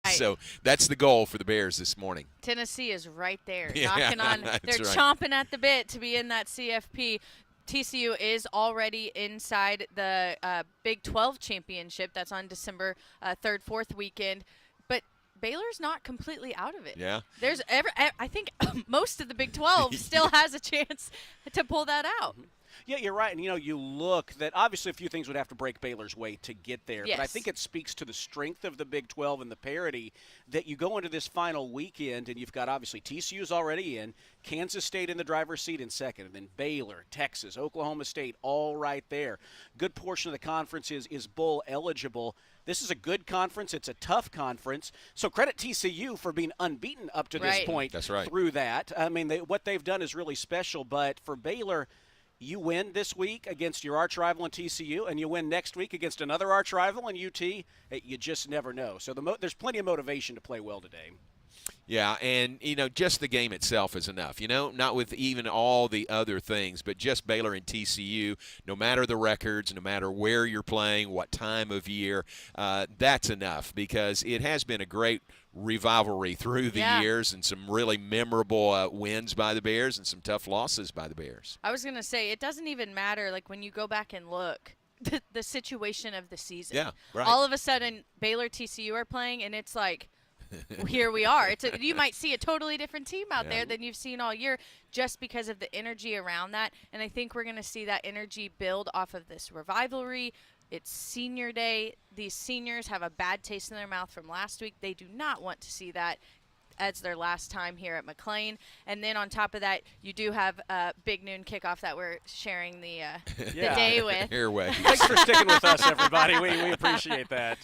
So that's the goal for the Bears this morning. Tennessee is right there, Yeah, knocking on. They're right. chomping at the bit to be in that CFP. TCU is already inside the Big 12 championship. That's on December 3rd, 4th weekend. But Baylor's not completely out of it. Yeah. I think most of the Big 12 still has a chance to pull that out. Yeah, you're right. And, you look that obviously a few things would have to break Baylor's way to get there. Yes. But I think it speaks to the strength of the Big 12 and the parity that you go into this final weekend and you've got obviously TCU's already in, Kansas State in the driver's seat in second, and then Baylor, Texas, Oklahoma State all right there. Good portion of the conference is bowl eligible. This is a good conference. It's a tough conference. So credit TCU for being unbeaten up to this point. That's right. Through that. I mean, what they've done is really special. But for Baylor, you win this week against your arch rival in TCU, and you win next week against another arch rival in UT. You just never know. So there's plenty of motivation to play well today. Yeah, and, just the game itself is enough, not with even all the other things, but just Baylor and TCU, no matter the records, no matter where you're playing, what time of year, that's enough because it has been a great rivalry through the years and some really memorable wins by the Bears and some tough losses by the Bears. I was going to say, it doesn't even matter, like, when you go back and look, the situation of the season. Yeah, right. All of a sudden, Baylor, TCU are playing, and it's like, here we are. You might see a totally different team out there than you've seen all year just because of the energy around that. And I think we're going to see that energy build off of this rivalry. It's senior day. These seniors have a bad taste in their mouth from last week. They do not want to see that as their last time here at McLean. And then on top of that, you do have a big noon kickoff that we're sharing the day with. Thanks for sticking with us, everybody. We appreciate that.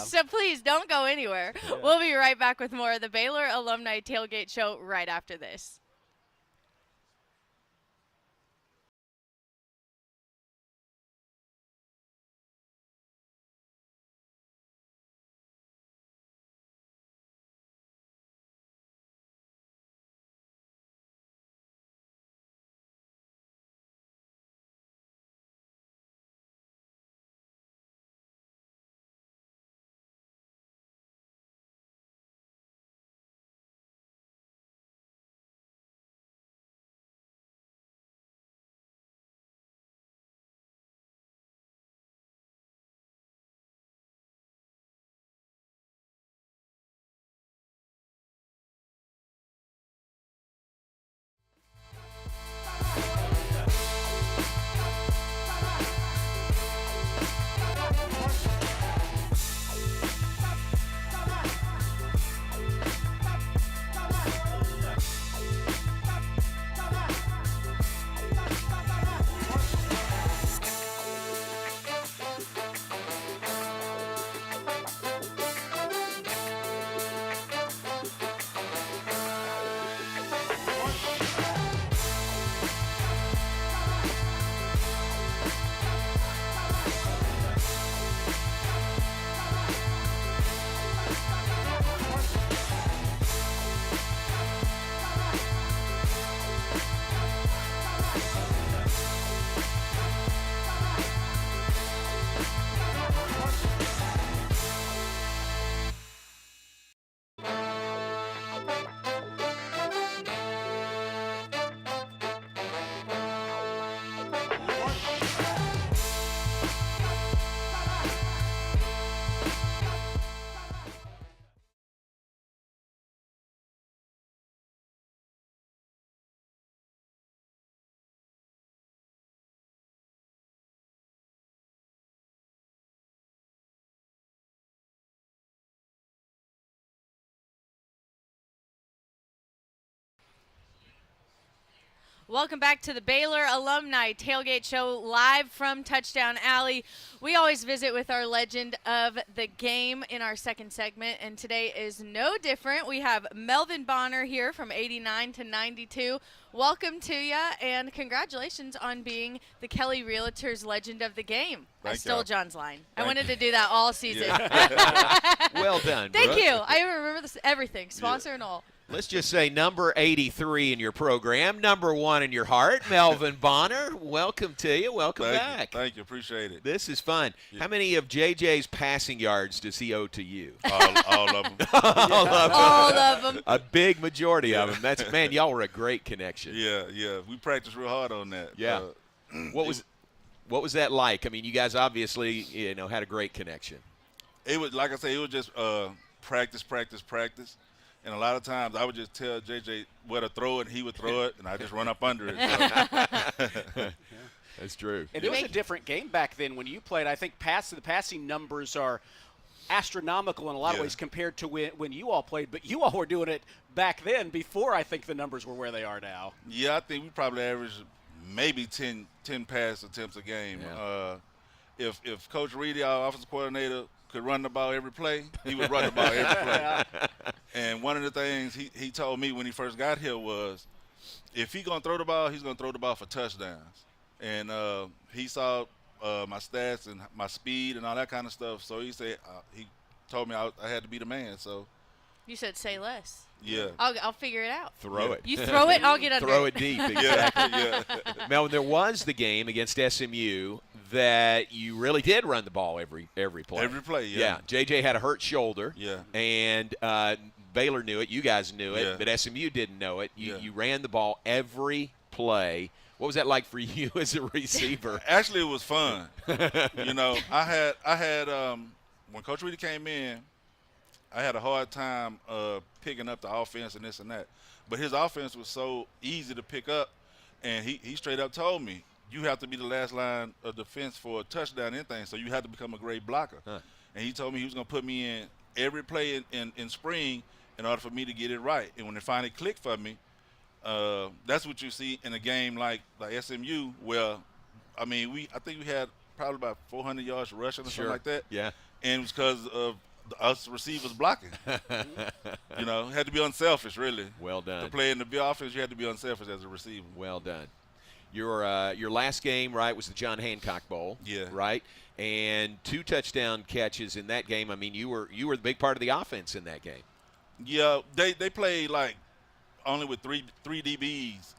So please don't go anywhere. Yeah. We'll be right back with more of the Baylor Alumni Tailgate Show right after this. Welcome back to the Baylor Alumni Tailgate Show live from Touchdown Alley. We always visit with our legend of the game in our second segment, and today is no different. We have Melvin Bonner here from 89 to 92. Welcome to you, and congratulations on being the Kelly Realtors Legend of the Game. I stole John's line. I wanted to do that all season. Well done. Thank you. I remember this, everything, sponsor and all. let's just say number 83 in your program, number 1 in your heart, Melvin Bonner. Welcome to you. Welcome back. Thank you. Appreciate it. This is fun. Yeah. How many of JJ's passing yards does he owe to you? All of them. All of them. A big majority of them. Man, y'all were a great connection. Yeah. We practiced real hard on that. Yeah. What was that like? I mean, you guys obviously, had a great connection. It was, like I say, it was just practice. And a lot of times I would just tell JJ where to throw it, and he would throw it, and I just run up under it. So. That's true. And it was a different game back then when you played. I think the passing numbers are astronomical in a lot of ways compared to when you all played. But you all were doing it back then before I think the numbers were where they are now. Yeah, I think we probably averaged maybe 10 pass attempts a game. Yeah. If Coach Reedy, our offensive coordinator, could run the ball every play, he would run the ball every play. And one of the things he told me when he first got here was, if he's going to throw the ball, he's going to throw the ball for touchdowns. And he saw my stats and my speed and all that kind of stuff. So he said he told me I had to be the man. So you said say less. Yeah. I'll figure it out. Throw it. You throw it, I'll get under Throw it. it deep. Exactly. Yeah. Melvin, there was the game against SMU that you really did run the ball every play. Every play, yeah. JJ had a hurt shoulder. Yeah. And Baylor knew it. You guys knew it. Yeah. But SMU didn't know it. You ran the ball every play. What was that like for you as a receiver? Actually, it was fun. I had when Coach Reedy came in, I had a hard time picking up the offense and this and that. But his offense was so easy to pick up, and he straight up told me, you have to be the last line of defense for a touchdown and anything, so you have to become a great blocker. Huh. And he told me he was going to put me in every play in spring in order for me to get it right. And when it finally clicked for me, that's what you see in a game like SMU, where, I think we had probably about 400 yards rushing or something like that. Yeah. And it was because of us receivers blocking. Had to be unselfish, really. Well done. To play in the offense, you had to be unselfish as a receiver. Well done. Your last game, right, was the John Hancock Bowl. Yeah. Right? And 2 touchdown catches in that game. I mean, you were the big part of the offense in that game. Yeah, they played like only with three DBs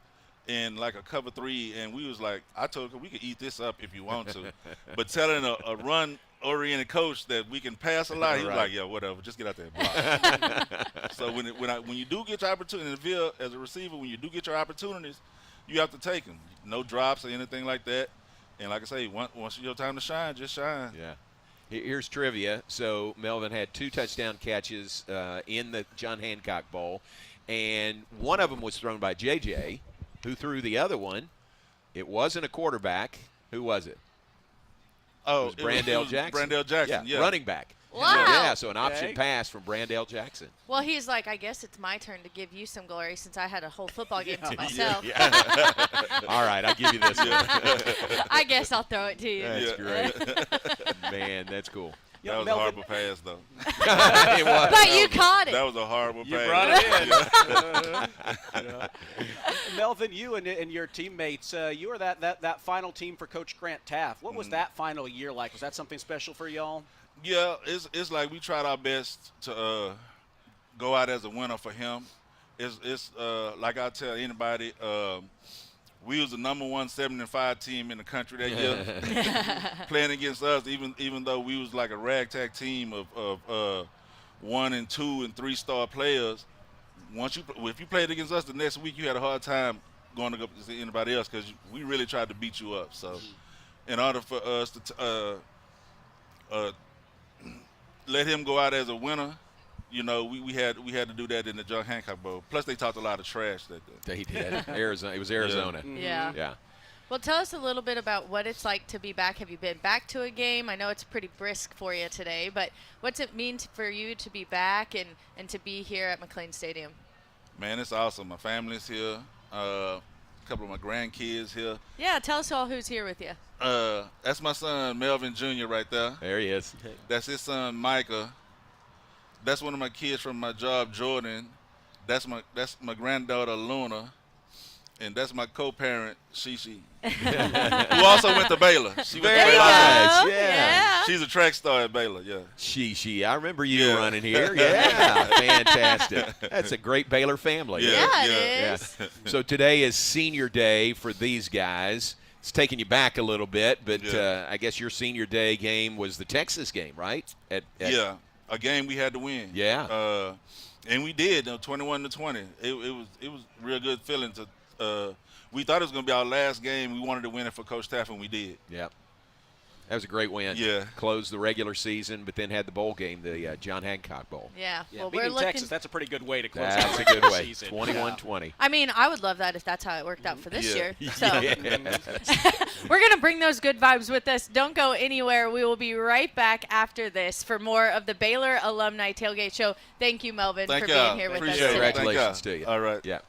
in like a cover 3, and we was like, I told him we could eat this up if you want to. But telling a run-oriented coach that we can pass a lot, he was like, yeah, whatever, just get out there and block. So when you do get your opportunity in the field as a receiver, when you do get your opportunities, you have to take them. No drops or anything like that. And like I say, once it's your time to shine, just shine. Yeah. Here's trivia. So Melvin had 2 touchdown catches in the John Hancock Bowl, and one of them was thrown by JJ, who threw the other one. It wasn't a quarterback. Who was it? Oh, it was Brandell Jackson. Brandell Jackson, yeah. Running back. Wow. Yeah, so an option pass from Brandell Jackson. Well, he's like, I guess it's my turn to give you some glory since I had a whole football game to myself. All right, I'll give you this one. I guess I'll throw it to you. That's great. Man, that's cool. That was a horrible pass, though. It was. But you caught it. That was a horrible pass. You brought it in. Melvin, you and your teammates, you were that final team for Coach Grant Taft. What was that final year like? Was that something special for y'all? Yeah, it's like we tried our best to go out as a winner for him. It's like I tell anybody, we was the number 1 7-5 team in the country that year. Playing against us, even though we was like a ragtag team of 1 and 2 and 3-star players. If you played against us the next week, you had a hard time going to see anybody else because we really tried to beat you up. So, in order for us to let him go out as a winner, we had to do that in the John Hancock Bowl. Plus, they talked a lot of trash that day. They did. Arizona. It was Arizona. Yeah. Well, tell us a little bit about what it's like to be back. Have you been back to a game? I know it's pretty brisk for you today, but what's it mean for you to be back and to be here at McLean Stadium? Man, it's awesome. My family's here. A couple of my grandkids here. Yeah, tell us all who's here with you. That's my son, Melvin Jr. right there. There he is. That's his son, Micah. That's one of my kids from my job, Jordan. That's my granddaughter, Luna. and that's my co-parent, Shishi, who also went to Baylor. She went Very to Baylor. nice. Yeah. She's a track star at Baylor, yeah. She. I remember you Yeah. running here. Yeah, fantastic. That's a great Baylor family. Yeah. Yeah, it Yeah. is. So today is senior day for these guys. It's taking you back a little bit, but Yeah. I guess your senior day game was the Texas game, right? Yeah, a game we had to win. Yeah. And we did, 21-20. It was a real good feeling to. We thought it was going to be our last game. We wanted to win it for Coach Taff, and we did. Yep. That was a great win. Yeah. Closed the regular season, but then had the bowl game, the John Hancock Bowl. Yeah. Yeah, Well, beating we're looking. Texas, that's a pretty good way to close That's out a the good regular way. season. 21-20. I mean, I would love that if that's how it worked out for this year. So Yeah. we're going to bring those good vibes with us. Don't go anywhere. We will be right back after this for more of the Baylor Alumni Tailgate Show. Thank you, Melvin, Thank for y'all. being here with us Appreciate it. today. Congratulations Thank to you. y'all. All right. Yeah.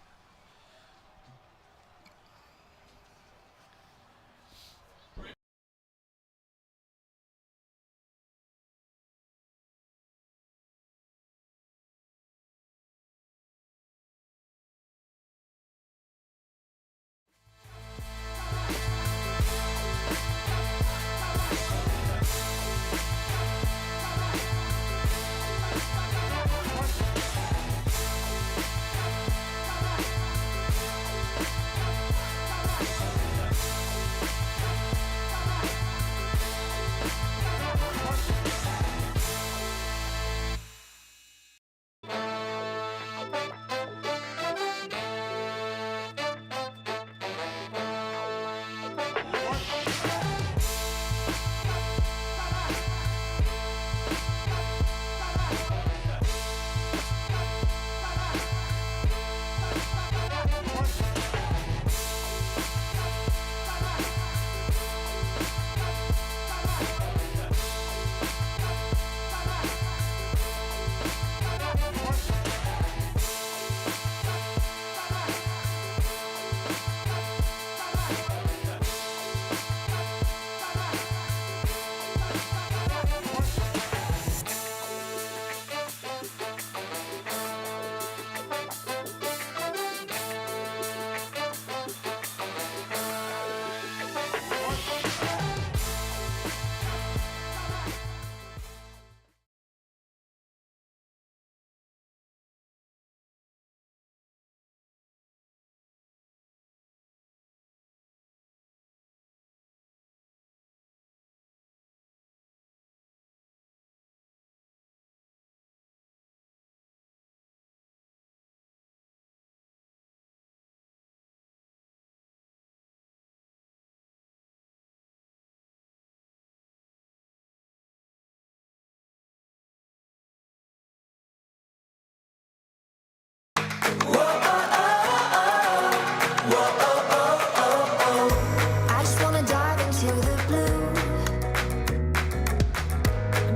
I just wanna dive into the blue.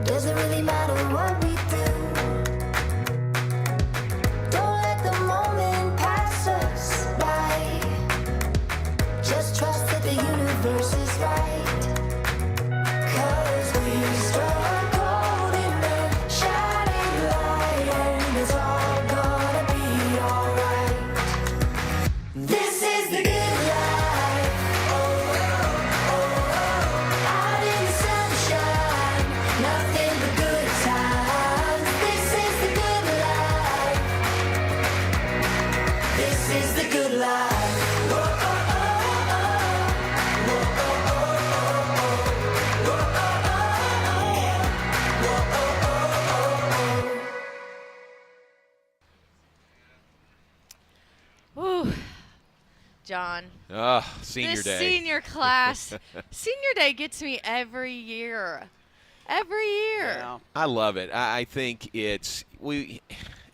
Doesn't really matter what we do. Don't let the moment pass us by. Just trust that the universe is right. 'Cause we struck gold in the shining light, and it's all gonna be alright. This is the good life. Out in the sunshine, nothing but good times. This is the good life. This is the good life. Whew. John. Senior This day. senior class. Senior day gets me every year. Every year. Yeah. I love it. I think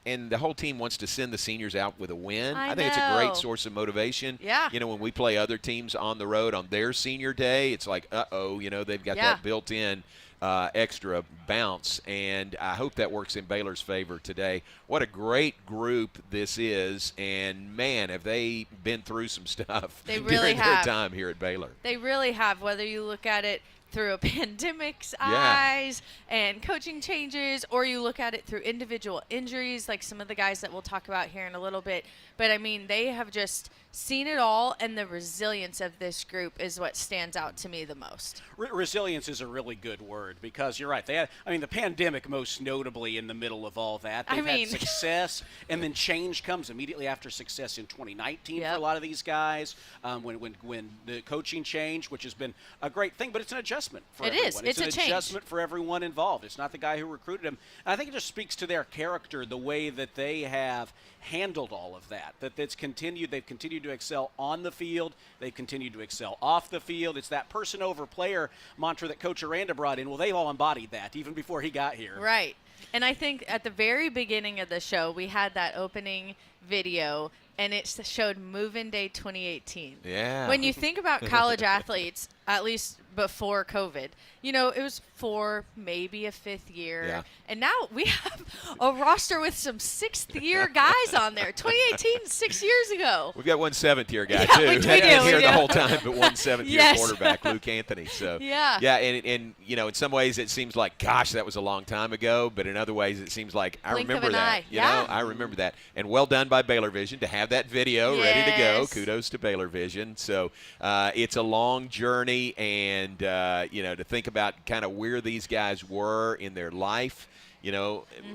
and the whole team wants to send the seniors out with a win. I think it's a great know. source of motivation. Yeah. You know, when we play other teams on the road on their senior day, it's like, they've got Yeah. that built-in extra bounce, and I hope that works in Baylor's favor today. What a great group this is, and, man, have they been through some stuff They really during have. their time here at Baylor. They really have, whether you look at it through a pandemic's eyes and coaching changes, or you look at it through individual injuries, like some of the guys that we'll talk about here in a little bit. But, I mean, they have just seen it all, and the resilience of this group is what stands out to me the most. Resilience is a really good word, because you're right. They had, the pandemic most notably in the middle of all that. They've had success, and then change comes immediately after success in 2019 for a lot of these guys. When the coaching changed, which has been a great thing, but it's an adjustment for everyone. It's an a change. Adjustment for everyone involved. It's not the guy who recruited him. And I think it just speaks to their character, the way that they have handled all of that. They've continued to excel on the field. They've continued to excel off the field. It's that person over player mantra that Coach Aranda brought in. Well, they've all embodied that even before he got here. Right. And I think at the very beginning of the show, we had that opening video, and it showed Move-In Day 2018. Yeah. When you think about college athletes, at least before COVID, it was for maybe a fifth year. Yeah. And now we have a roster with some sixth-year guys on there. 2018, 6 years ago. We've got one seventh-year guy, Yeah, too. we do, Hadn't been we here do. the whole time, but one seventh-year Yes. quarterback, Luke Anthony. So Yeah. yeah, and in some ways it seems like, gosh, that was a long time ago, but in other ways it seems like I Blink of remember an that. eye. You Yeah. know, I remember that. And well done by Baylor Vision to have that video ready to go. Yes. Kudos to Baylor Vision. So it's a long journey, and to think about kind of where these guys were in their life,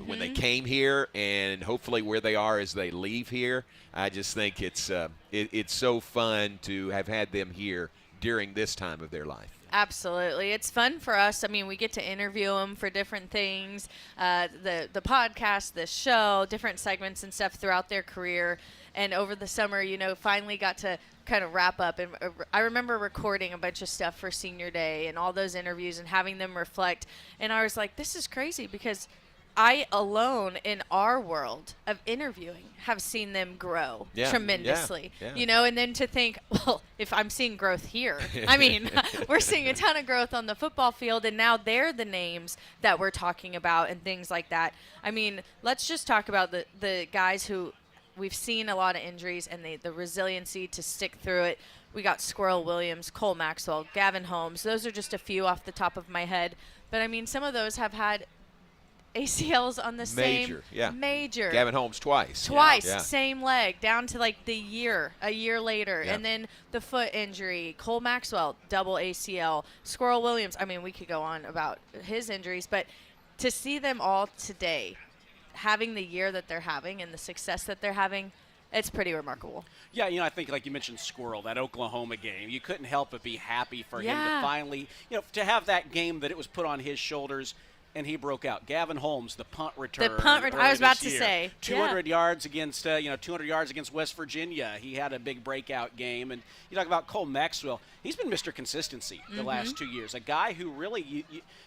when they came here, and hopefully where they are as they leave here. I just think it's so fun to have had them here during this time of their life. Absolutely. It's fun for us. I mean, we get to interview them for different things, the podcast, the show, different segments and stuff throughout their career. And over the summer, finally got to kind of wrap up. And I remember recording a bunch of stuff for Senior Day and all those interviews and having them reflect. And I was like, this is crazy, because I alone in our world of interviewing have seen them grow tremendously, yeah. And then to think, well, if I'm seeing growth here, I mean, we're seeing a ton of growth on the football field, and now they're the names that we're talking about and things like that. I mean, let's just talk about the guys who we've seen a lot of injuries and the resiliency to stick through it. We got Squirrel Williams, Cole Maxwell, Gavin Holmes. Those are just a few off the top of my head. But, I mean, some of those have had ACLs on the major. Gavin Holmes twice, same leg, down to like a year later. Yeah. And then the foot injury, Cole Maxwell, double ACL, Squirrel Williams. I mean, we could go on about his injuries, but to see them all today having the year that they're having and the success that they're having, it's pretty remarkable. Yeah, I think like you mentioned Squirrel, that Oklahoma game, you couldn't help but be happy for him to finally, to have that game that it was put on his shoulders. And he broke out. Gavin Holmes, the punt return. I was about to say. 200 yards against, 200 yards against West Virginia. He had a big breakout game. And you talk about Cole Maxwell. He's been Mr. Consistency the last 2 years. A guy who really,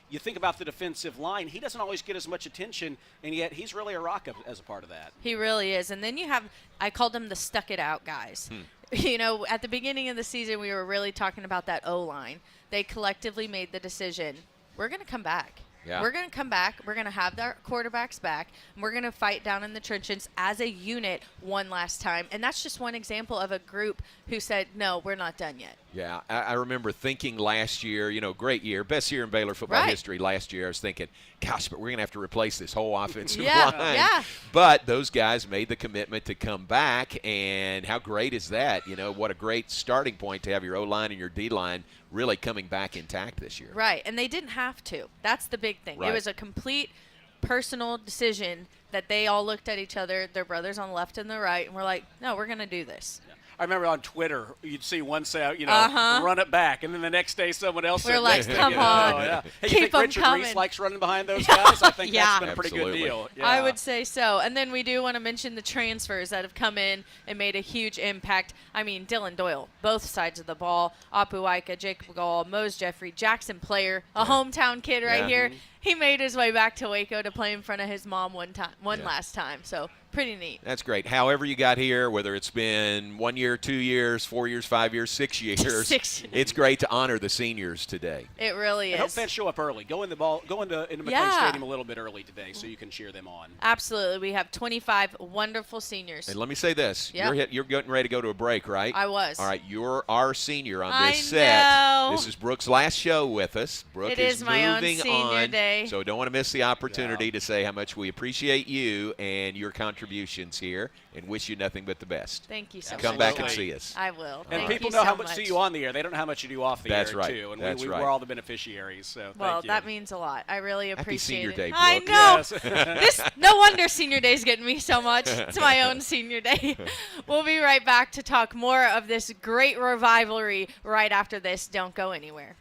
you think about the defensive line, he doesn't always get as much attention, and yet he's really a rock as a part of that. He really is. And then you have, I called them the stuck-it-out guys. At the beginning of the season, we were really talking about that O-line. They collectively made the decision, we're going to come back. Yeah. We're going to come back. We're going to have our quarterbacks back. And we're going to fight down in the trenches as a unit one last time. And that's just one example of a group who said, no, we're not done yet. Yeah, I remember thinking last year, great year, best year in Baylor football history last year. I was thinking, gosh, but we're going to have to replace this whole offensive line. Yeah. But those guys made the commitment to come back, and how great is that? What a great starting point to have your O-line and your D-line really coming back intact this year. Right, and they didn't have to. That's the big thing. Right. It was a complete personal decision that they all looked at each other, their brothers on the left and the right, and were like, no, we're going to do this. I remember on Twitter, you'd see one say, run it back, and then the next day someone else said, We're like, come on. Hey, Keep you think them Richard coming. Reese likes running behind those guys? I think Yeah. that's been a pretty Absolutely. good deal. Yeah. I would say so. And then we do want to mention the transfers that have come in and made a huge impact. I mean, Dylan Doyle, both sides of the ball. Apu Aika, Jacob Gall, Mose Jeffrey, Jackson Player, a hometown kid right here. he made his way back to Waco to play in front of his mom last time. So pretty neat. That's great. However you got here, whether it's been 1 year, 2 years, 4 years, 5 years, 6 years, it's great to honor the seniors today. It really is. I hope fans show up early. Go into McLean Stadium a little bit early today so you can cheer them on. Absolutely. We have 25 wonderful seniors. And let me say this. Yep. You're getting ready to go to a break, right? I was. All right. You're our senior on I this set. know. This is Brooke's last show with us. Brooke It is my own moving senior on, day. so don't want to miss the opportunity to say how much we appreciate you and your contributions here and wish you nothing but the best. Thank you so much. Come back and see us. I will. And Thank people you know so how much see you on the air. They don't know how much you do off the That's air, right. too. And That's right. we're all the beneficiaries. So Well, thank you. that means a lot. I really Happy appreciate Senior it. Day, I Brooke. know. Yes. No wonder Senior Day's getting me so much. It's my own Senior Day. We'll be right back to talk more of this great rivalry right after this. Don't go anywhere.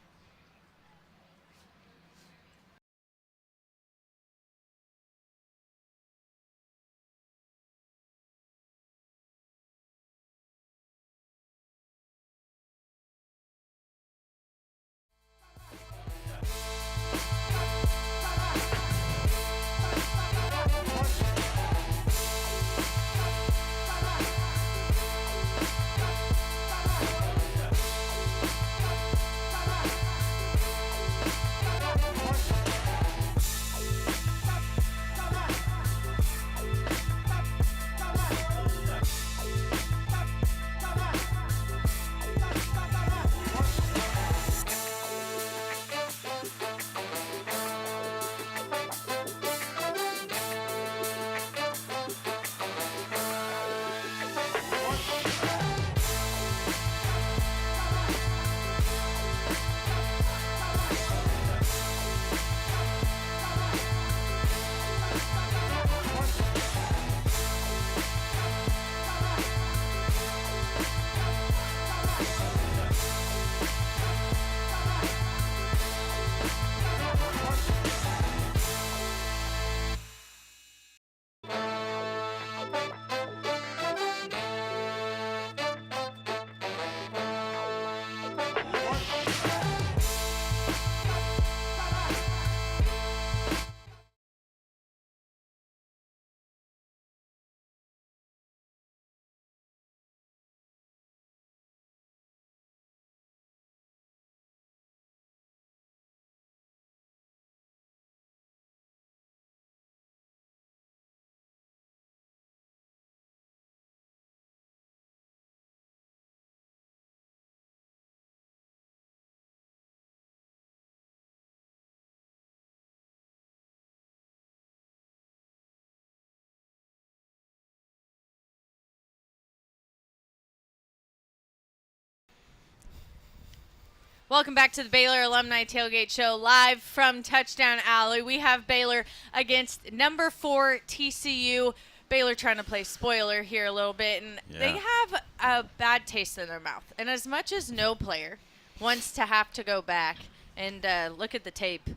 Welcome back to the Baylor Alumni Tailgate Show, live from Touchdown Alley. We have Baylor against number 4 TCU. Baylor trying to play spoiler here a little bit, and they have a bad taste in their mouth. And as much as no player wants to have to go back and look at the tape,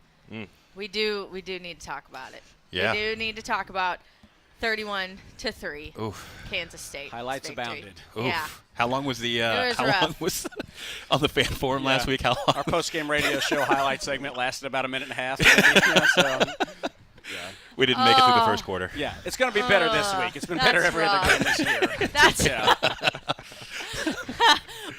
we do need to talk about it. Yeah. We do need to talk about 31-3, Oof. Kansas State. Highlights victory. abounded. Oof. Yeah. How long was the was how rough. long was on the fan forum last week? How long? Our post-game radio show highlight segment lasted about a minute and a half. Maybe, so, We didn't make it through the first quarter. yeah, it's going to be better this week. It's been better that's every other game this year. That's Yeah.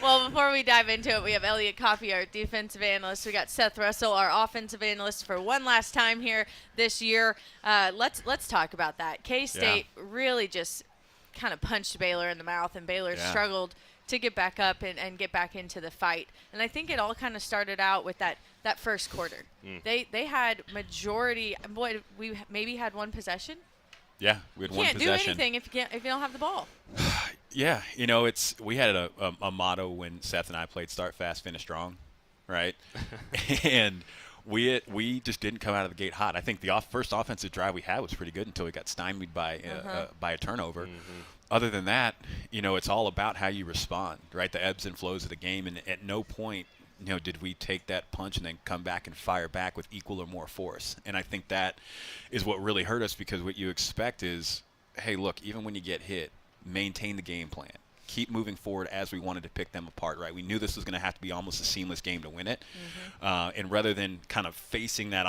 Well, before we dive into it, we have Elliot Coffey, our defensive analyst. We got Seth Russell, our offensive analyst, for one last time here this year. Let's talk about that. K-State really just kind of punched Baylor in the mouth, and Baylor struggled to get back up and get back into the fight. And I think it all kind of started out with that first quarter. They had majority. Boy, we maybe had one possession. Yeah, we had You one can't possession. do anything if you don't have the ball. Yeah, we had a motto when Seth and I played start fast, finish strong, right? And we just didn't come out of the gate hot. I think the first offensive drive we had was pretty good until we got stymied by a turnover. Other than that, it's all about how you respond, right? The ebbs and flows of the game, and at no point, did we take that punch and then come back and fire back with equal or more force. And I think that is what really hurt us, because what you expect is, hey, look, even when you get hit, maintain the game plan. keep moving forward as we wanted to pick them apart, right? We knew this was going to have to be almost a seamless game to win it. And rather than kind of facing that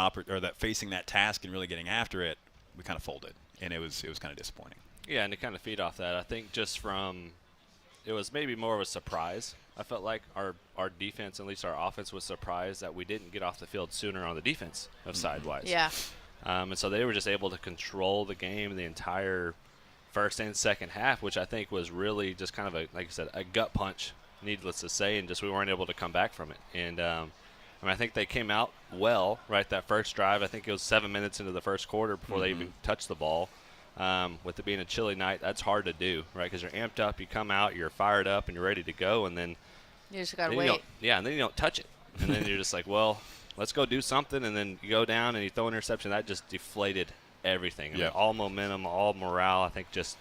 facing that task and really getting after it, we kind of folded, and it was kind of disappointing. Yeah, and to kind of feed off that, I think just from it was maybe more of a surprise. I felt like our defense, at least our offense, was surprised that we didn't get off the field sooner on the defense of sidewise. Yeah. And so they were just able to control the game the entire first and second half, which I think was really just kind of like I said, a gut punch, needless to say, and just we weren't able to come back from it. And I think they came out well, right, that first drive. I think it was 7 minutes into the first quarter before they even touched the ball. With it being a chilly night, that's hard to do, right, because you're amped up, you come out, you're fired up, and you're ready to go, and then You just got to and wait. and then you don't touch it. And then you're just like, well, let's go do something, and then you go down and you throw an interception. That just deflated everything. I mean, all momentum, all morale. I think just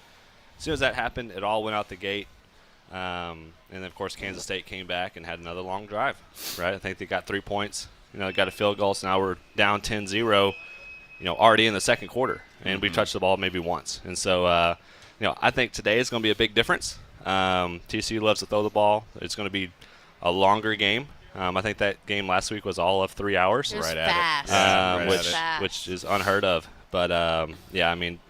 as soon as that happened, it all went out the gate. And then, of course, Kansas State came back and had another long drive, right? I think they got 3 points. They got a field goal, so now we're down 10-0, already in the second quarter. And we touched the ball maybe once. And so, I think today is going to be a big difference. TCU loves to throw the ball. It's going to be a longer game. I think that game last week was all of 3 hours. It was Right at it. fast. Yeah, which is unheard of. But, I mean,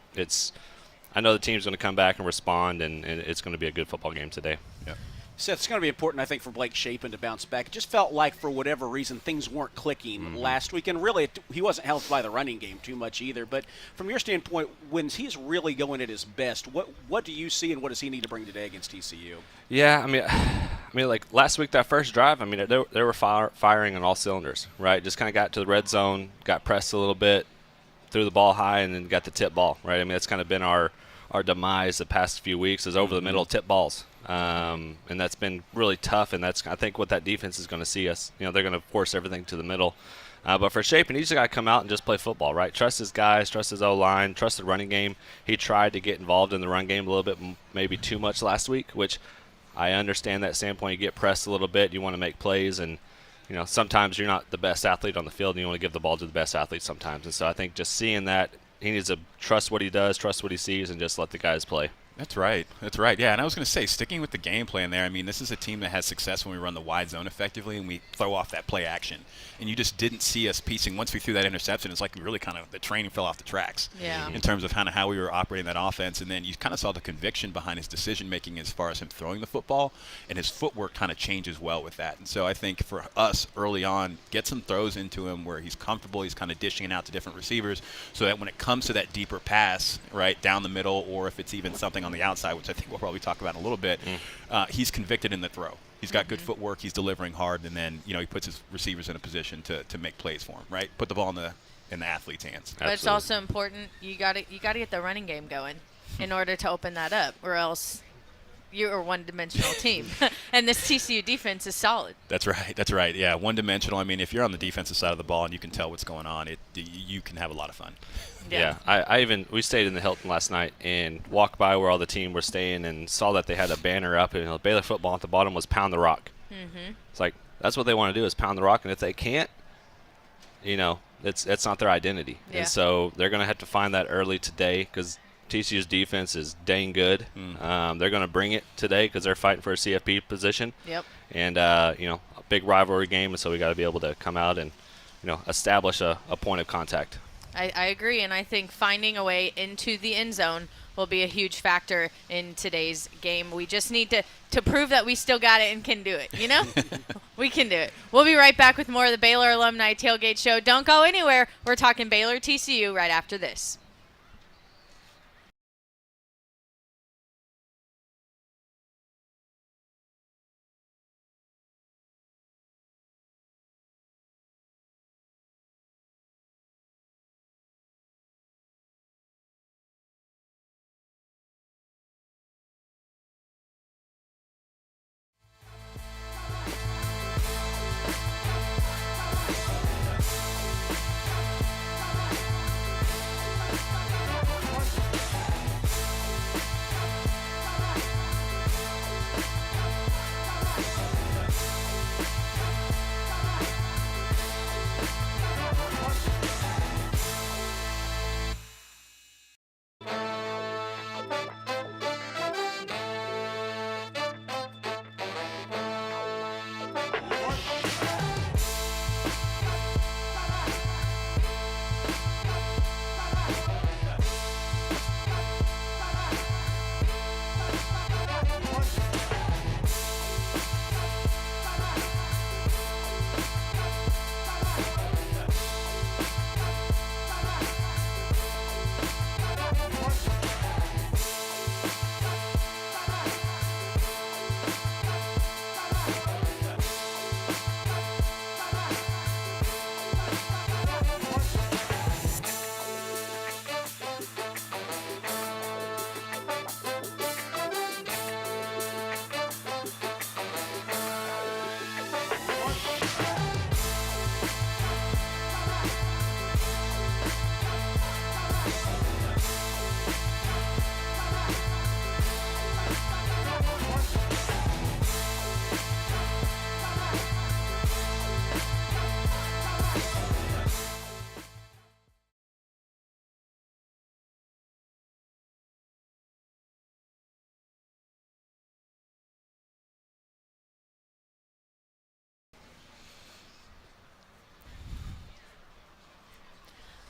I know the team's going to come back and respond, and it's going to be a good football game today. Yeah. Seth, it's going to be important, I think, for Blake Shapen to bounce back. It just felt like, for whatever reason, things weren't clicking last week. And really, he wasn't helped by the running game too much either. But from your standpoint, when he's really going at his best, what do you see and what does he need to bring today against TCU? Yeah, I mean, like last week, that first drive, I mean, they were firing on all cylinders, right? Just kind of got to the red zone, got pressed a little bit, threw the ball high, and then got the tip ball, right? I mean, that's kind of been our demise the past few weeks is over the middle tip balls. And that's been really tough, and that's I think what that defense is going to see us. They're going to force everything to the middle. But for Shapen, he's just got to come out and just play football, right? Trust his guys, trust his O-line, trust the running game. He tried to get involved in the run game a little bit, maybe too much last week, which I understand that standpoint. You get pressed a little bit, you want to make plays, and sometimes you're not the best athlete on the field, and you want to give the ball to the best athlete sometimes. And so I think just seeing that, he needs to trust what he does, trust what he sees, and just let the guys play. That's right. Yeah, and I was going to say, sticking with the game plan there, I mean, this is a team that has success when we run the wide zone effectively and we throw off that play action. And you just didn't see us piecing. Once we threw that interception, it's like we really kind of, the training fell off the tracks in terms of kind of how we were operating that offense. And then you kind of saw the conviction behind his decision-making as far as him throwing the football, and his footwork kind of changes well with that. And so I think for us early on, get some throws into him where he's comfortable, he's kind of dishing it out to different receivers so that when it comes to that deeper pass, right, down the middle, or if it's even something on the outside, which I think we'll probably talk about in a little bit, he's convicted in the throw. He's got good footwork, he's delivering hard, and then he puts his receivers in a position to make plays for him, right? Put the ball in the athlete's hands. But it's also important you got to get the running game going in order to open that up, or else you're a one-dimensional team. And this TCU defense is solid. That's right. Yeah, one-dimensional. I mean, if you're on the defensive side of the ball and you can tell what's going on, you can have a lot of fun. Yeah, we stayed in the Hilton last night and walked by where all the team were staying and saw that they had a banner up, and Baylor football at the bottom was pound the rock. It's like that's what they want to do is pound the rock, and if they can't, it's not their identity. Yeah. And so they're going to have to find that early today because TCU's defense is dang good. They're going to bring it today because they're fighting for a CFP position. Yep. And a big rivalry game, and so we got to be able to come out and establish a point of contact. I agree, and I think finding a way into the end zone will be a huge factor in today's game. We just need to prove that we still got it and can do it, We can do it. We'll be right back with more of the Baylor Alumni Tailgate Show. Don't go anywhere. We're talking Baylor TCU right after this.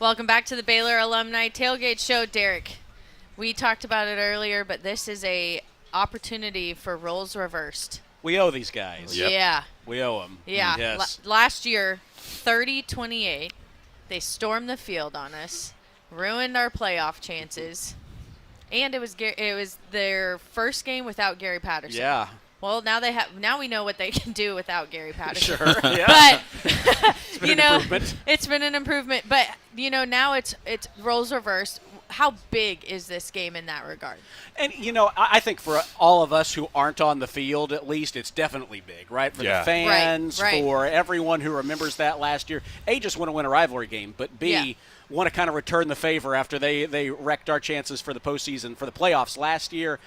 Welcome back to the Baylor Alumni Tailgate Show, Derek. We talked about it earlier, but this is a opportunity for roles reversed. We owe these guys. Yep. Yeah. We owe them. Yeah. Yes. Last year, 30-28, they stormed the field on us, ruined our playoff chances, and it was their first game without Gary Patterson. Yeah. Well, now we know what they can do without Gary Patterson. Sure. Yeah. But It's been an improvement. it's been an improvement. But now it's roles reversed. How big is this game in that regard? And, I think for all of us who aren't on the field, at least, it's definitely big, right? For Yeah. the fans, Right. for everyone who remembers that last year. A, just want to win a rivalry game, but B, want to kind of return the favor after they wrecked our chances for the postseason, for the playoffs last year.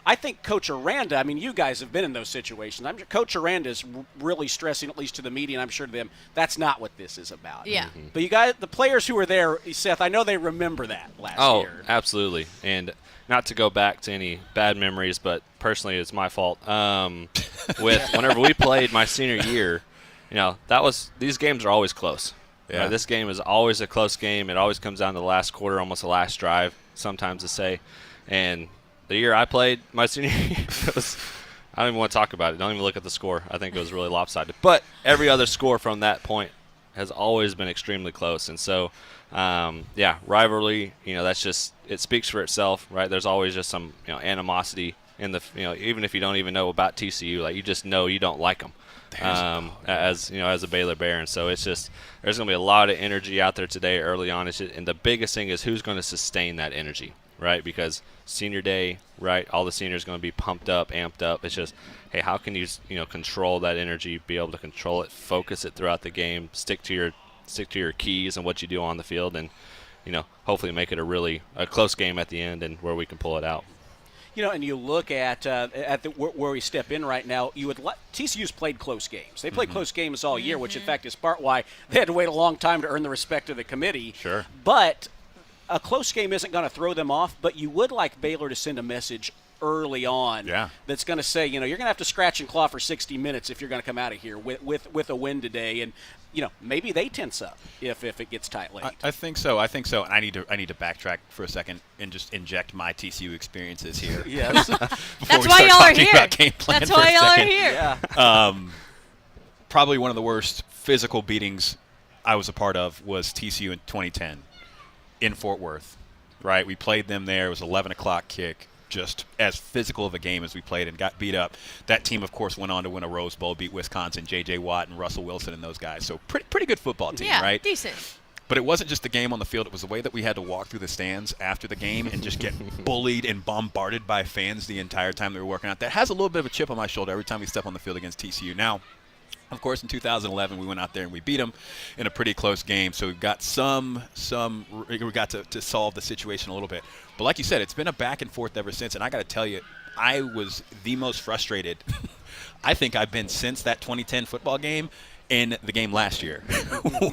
I think Coach Aranda, you guys have been in those situations. I'm sure Coach Aranda is really stressing, at least to the media, and I'm sure to them, that's not what this is about. Yeah. But you guys, the players who were there, Seth, I know they remember that last year. Oh, absolutely. And not to go back to any bad memories, but personally it's my fault. With whenever we played my senior year, these games are always close. Yeah. Right? This game is always a close game. It always comes down to the last quarter, almost the last drive, sometimes to say. And the year I played my senior year, I don't even want to talk about it. Don't even look at the score. I think it was really lopsided. But every other score from that point has always been extremely close. And so, rivalry, that's just – it speaks for itself, right? There's always just some, animosity in the even if you don't even know about TCU, like you just know you don't like them as a Baylor Bear. And so it's just – there's going to be a lot of energy out there today early on. And the biggest thing is who's going to sustain that energy, right? Because senior day, right, all the seniors going to be pumped up, amped up. It's just, hey, how can you control that energy, be able to control it, focus it throughout the game, stick to your keys and what you do on the field, and hopefully make it a close game at the end and where we can pull it out. And you look at where we step in right now. TCU's played close games. They played close games all year, which in fact is part why they had to wait a long time to earn the respect of the committee. Sure. But a close game isn't going to throw them off. But you would like Baylor to send a message early on that's going to say, you're going to have to scratch and claw for 60 minutes if you're going to come out of here with a win today. And maybe they tense up if it gets tight late. I think so. And I need to backtrack for a second and just inject my TCU experiences here. Yes. That's why y'all are here. That's why y'all are here. Yeah. Probably one of the worst physical beatings I was a part of was TCU in 2010 in Fort Worth. Right, we played them there. It was 11 o'clock kick. Just as physical of a game as we played and got beat up. That team, of course, went on to win a Rose Bowl, beat Wisconsin, J.J. Watt and Russell Wilson and those guys. So pretty good football team, right? Yeah, decent. But it wasn't just the game on the field. It was the way that we had to walk through the stands after the game and just get bullied and bombarded by fans the entire time they were working out. That has a little bit of a chip on my shoulder every time we step on the field against TCU. Now, of course, in 2011, we went out there and we beat them in a pretty close game. So we've got we got to solve the situation a little bit. But like you said, it's been a back and forth ever since. And I got to tell you, I was the most frustrated I think I've been since that 2010 football game in the game last year,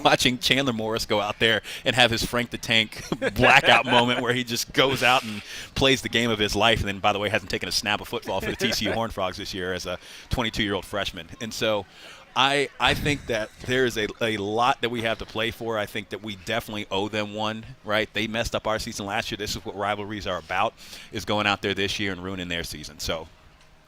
watching Chandler Morris go out there and have his Frank the Tank blackout moment where he just goes out and plays the game of his life. And then, by the way, hasn't taken a snap of football for the TCU Horned Frogs this year as a 22-year-old freshman. And so I think that there's a lot that we have to play for. I think that we definitely owe them one, right? They messed up our season last year. This is what rivalries are about, is going out there this year and ruining their season. So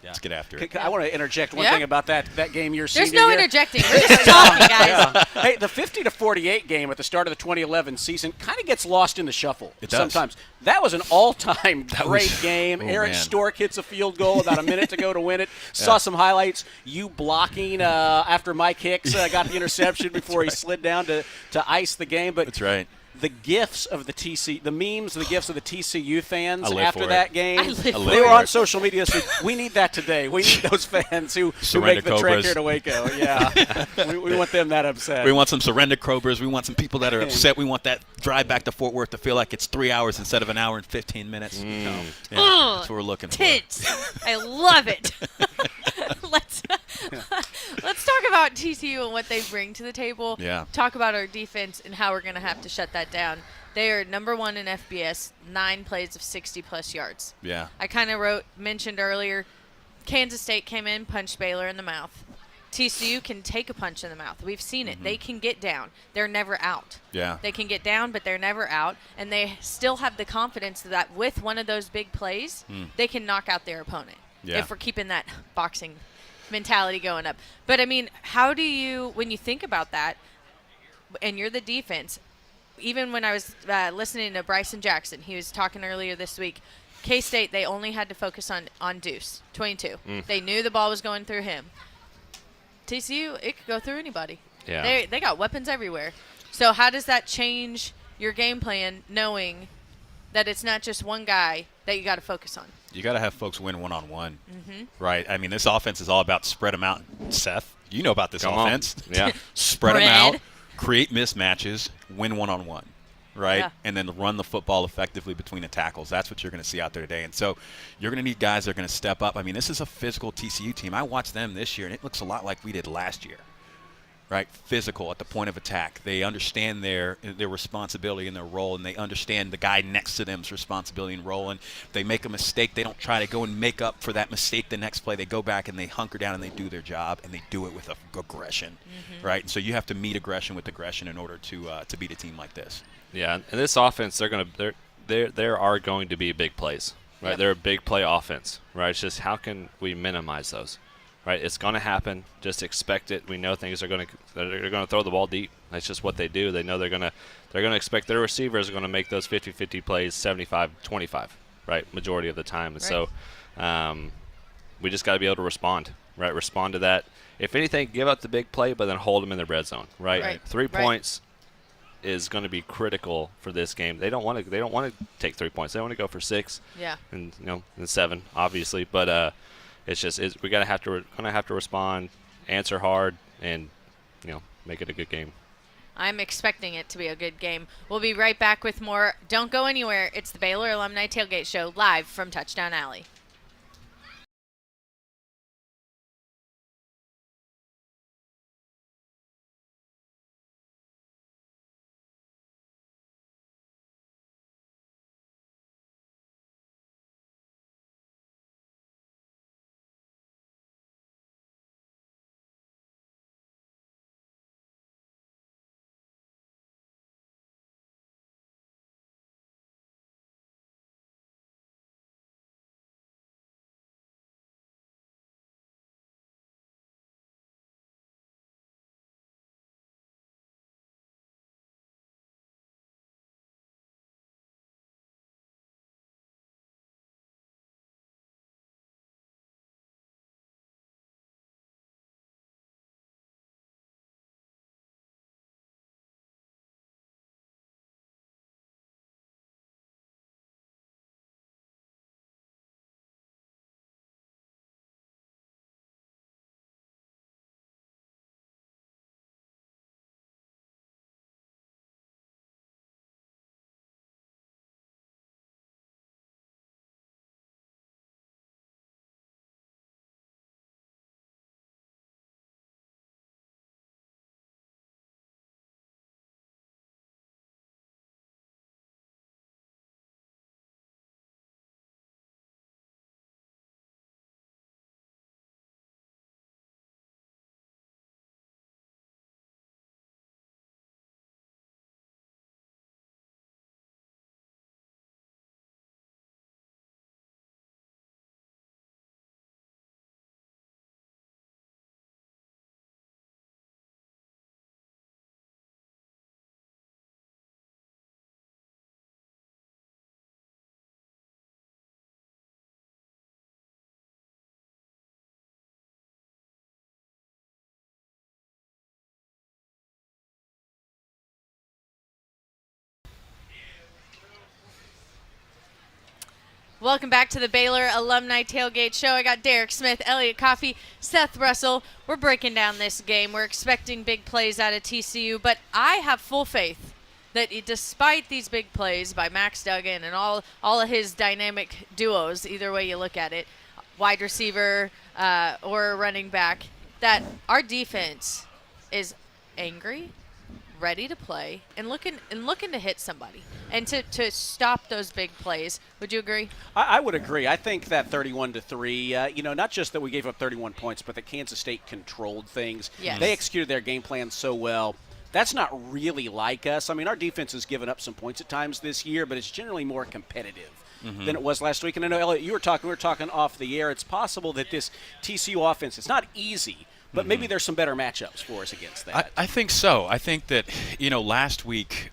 let's get after it. I want to interject one thing about that game your There's senior no year. interjecting. We're just talking, guys. Hey, the 50-48 game at the start of the 2011 season kind of gets lost in the shuffle sometimes. That was an all-time great game. Eric Stork hits a field goal, about a minute to go to win it. Saw some highlights. You blocking after Mike Hicks got the interception before he slid down to ice the game. But that's right. The gifs of the memes, the gifs of the TCU fans after after that game, they were on social media. So we need that today. We need those fans who make the trek Cobras. here to Waco. Yeah, we want them that upset. We want some surrender Cobras. We want some people that are upset. We want that drive back to Fort Worth to feel like it's 3 hours instead of an hour and 15 minutes. That's what we're looking for. Tits. I love it. Let's talk about TCU and what they bring to the table. Yeah. Talk about our defense and how we're going to have to shut that down. They are number one in FBS, 9 plays of 60-plus yards. Yeah. I kind of mentioned earlier, Kansas State came in, punched Baylor in the mouth. TCU can take a punch in the mouth. We've seen it. They can get down. They're never out. Yeah. They can get down, but they're never out. And they still have the confidence that with one of those big plays, they can knock out their opponent. Yeah. If we're keeping that boxing mentality going up. But, I mean, how do you, when you think about that, and you're the defense, even when I was listening to Bryson Jackson, he was talking earlier this week, K-State, they only had to focus on Deuce, 22. They knew the ball was going through him. TCU, it could go through anybody. Yeah. They got weapons everywhere. So how does that change your game plan, knowing that it's not just one guy that you got to focus on? You got to have folks win one-on-one, right? I mean, this offense is all about spread them out. Seth, you know about this Come on. offense. Yeah. Spread them Bread. out, create mismatches, win one-on-one, right? Yeah. And then run the football effectively between the tackles. That's what you're going to see out there today. And so you're going to need guys that are going to step up. I mean, this is a physical TCU team. I watched them this year, and it looks a lot like we did last year. Right, physical at the point of attack. They understand their responsibility and their role, and they understand the guy next to them's responsibility and role. And if they make a mistake, they don't try to go and make up for that mistake the next play. They go back and they hunker down and they do their job, and they do it with aggression. Right, and so you have to meet aggression with aggression in order to beat a team like this. Yeah, and this offense, there are going to be big plays, right? Yep. They're a big play offense, right? It's just how can we minimize those, right? It's going to happen. Just expect it. We know they're going to throw the ball deep. That's just what they do. They know they're going to expect their receivers are going to make those 50-50 plays 75-25, right? Majority of the time. And so we just got to be able to respond, right? Respond to that. If anything, give up the big play, but then hold them in the red zone, right? Right. 3 Right. points is going to be critical for this game. They don't want to take 3 points. They want to go for 6. Yeah. And and 7, obviously. But we gonna have to respond, answer hard, and make it a good game. I'm expecting it to be a good game. We'll be right back with more. Don't go anywhere. It's the Baylor Alumni Tailgate Show live from Touchdown Alley. Welcome back to the Baylor Alumni Tailgate Show. I got Derek Smith, Elliot Coffey, Seth Russell. We're breaking down this game. We're expecting big plays out of TCU, but I have full faith that despite these big plays by Max Duggan and all of his dynamic duos, either way you look at it, wide receiver or running back, that our defense is angry, ready to play and looking to hit somebody and to stop those big plays. Would you agree? I would agree. I think that 31-3, not just that we gave up 31 points, but that Kansas State controlled things. Yes. They executed their game plan so well. That's not really like us. I mean, our defense has given up some points at times this year, but it's generally more competitive than it was last week. And I know, Elliot, we were talking off the air. It's possible that this TCU offense, it's not easy, but maybe there's some better matchups for us against that. I think so. I think that, last week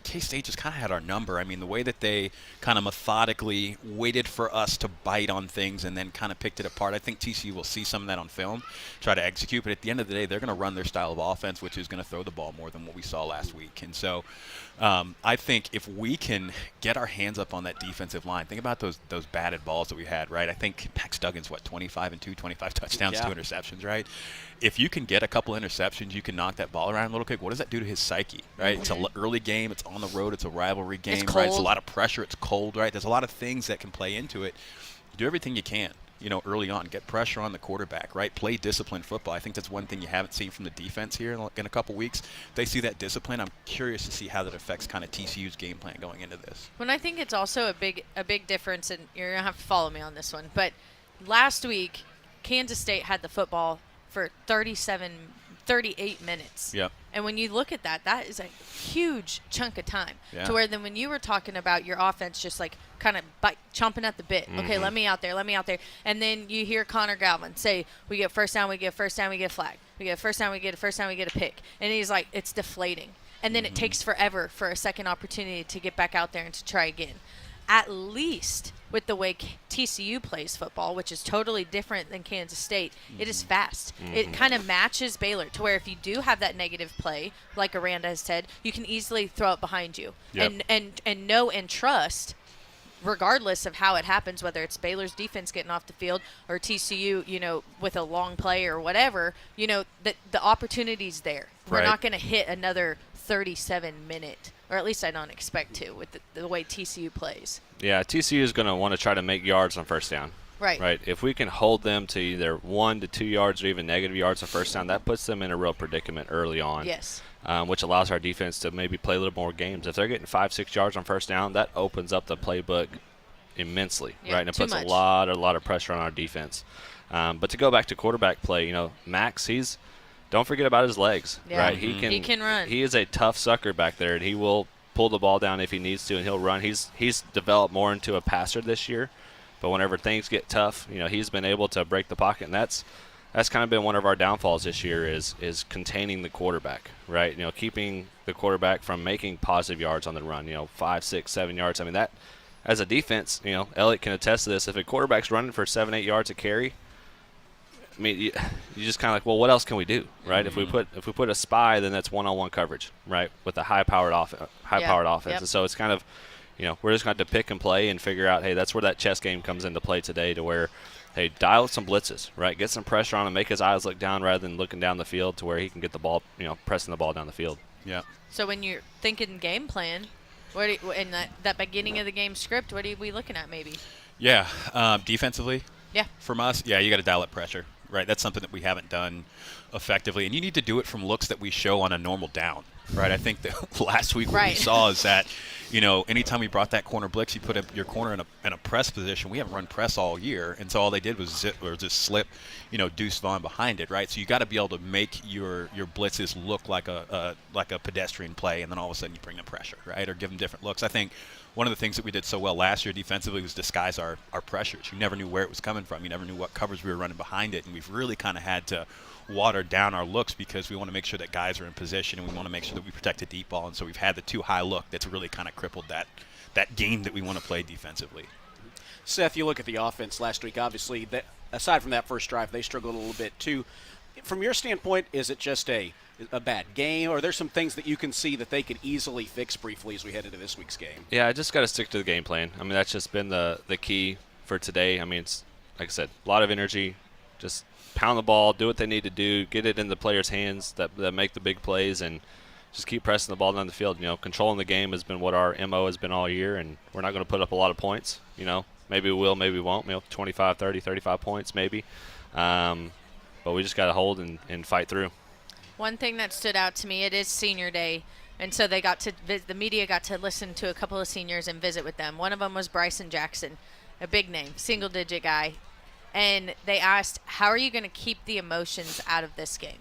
K-State just kind of had our number. I mean, the way that they kind of methodically waited for us to bite on things and then kind of picked it apart. I think TCU will see some of that on film, try to execute. But at the end of the day, they're going to run their style of offense, which is going to throw the ball more than what we saw last week. And so I think if we can get our hands up on that defensive line, think about those batted balls that we had, right? I think Max Duggan's, 25 touchdowns, 2 interceptions, right? If you can get a couple interceptions, you can knock that ball around a little quick. What does that do to his psyche, right? It's an early game. It's on the road. It's a rivalry game, It's right? It's a cold. lot of pressure. It's cold, right? There's a lot of things that can play into it. Do everything you can, early on. Get pressure on the quarterback, right? Play disciplined football. I think that's one thing you haven't seen from the defense here in a couple weeks. If they see that discipline, I'm curious to see how that affects kind of TCU's game plan going into this. When I think it's also a big difference, and you're going to have to follow me on this one, but last week, Kansas State had the football for 38 minutes. Yep. And when you look at that, that is a huge chunk of time. Yeah. To where then when you were talking about your offense just like kind of chomping at the bit. Okay, let me out there. And then you hear Connor Galvin say, we get first down, we get a flag. We get first down, we get a pick. And he's like, it's deflating. And then it takes forever for a second opportunity to get back out there and to try again. At least with the way TCU plays football, which is totally different than Kansas State, it is fast. It kind of matches Baylor to where if you do have that negative play, like Aranda has said, you can easily throw it behind you. Yep. And know and trust, regardless of how it happens, whether it's Baylor's defense getting off the field or TCU, with a long play or whatever, that the opportunity's there. We're Right. not going to hit another 37-minute, or at least I don't expect to, with the way TCU plays. Yeah, TCU is going to want to try to make yards on first down. Right. Right. If we can hold them to either 1 to 2 yards or even negative yards on first down, that puts them in a real predicament early on. Yes. Which allows our defense to maybe play a little more games. If they're getting 5-6 yards on first down, that opens up the playbook immensely, Yeah, right? And it too puts much. a lot of pressure on our defense. But to go back to quarterback play, Max, don't forget about his legs, Yeah. right? He can run. He is a tough sucker back there, and he will pull the ball down if he needs to, and he'll run. He's developed more into a passer this year, but whenever things get tough, he's been able to break the pocket, and that's kind of been one of our downfalls this year is containing the quarterback, right? Keeping the quarterback from making positive yards on the run, 5, 6, 7 yards. I mean, that as a defense, Elliott can attest to this. If a quarterback's running for 7, 8 yards a carry, I mean, you just kind of like, well, what else can we do, right? If we put a spy, then that's one-on-one coverage, right, with a high-powered offense. Yep. And so it's kind of, we're just going to have to pick and play and figure out, hey, that's where that chess game comes into play today, to where, hey, dial some blitzes, right? Get some pressure on him, make his eyes look down rather than looking down the field, to where he can get the ball, pressing the ball down the field. Yeah. So when you're thinking game plan, in that beginning of the game script, what are we looking at maybe? Yeah. Defensively, Yeah. from us, you got to dial up pressure, right? That's something that we haven't done effectively, and you need to do it from looks that we show on a normal down, right? I think that last week what we Right. saw is that, anytime we brought that corner blitz, you put your corner in a press position. We haven't run press all year, and so all they did was zip or just slip, Deuce Vaughn behind it, right? So you got to be able to make your blitzes look like a pedestrian play, and then all of a sudden you bring them pressure, right, or give them different looks. I think one of the things that we did so well last year defensively was disguise our pressures. You never knew where it was coming from. You never knew what covers we were running behind it, and we've really kind of had to water down our looks because we want to make sure that guys are in position, and we want to make sure that we protect the deep ball. And so we've had the too high look that's really kind of crippled that game that we want to play defensively. Seth, you look at the offense last week, obviously, aside from that first drive, they struggled a little bit too. From your standpoint, is it just a bad game, or are there some things that you can see that they could easily fix briefly as we head into this week's game? Yeah, I just got to stick to the game plan. I mean, that's just been the key for today. I mean, it's, like I said, a lot of energy, just pound the ball, do what they need to do, get it in the players' hands that make the big plays, and just keep pressing the ball down the field. Controlling the game has been what our MO has been all year, and we're not going to put up a lot of points. Maybe we will, maybe we won't. 25, 30, 35 points maybe. But we just got to hold and fight through. One thing that stood out to me, it is senior day, and so they got to the media got to listen to a couple of seniors and visit with them. One of them was Bryson Jackson, a big name, single-digit guy, and they asked, how are you going to keep the emotions out of this game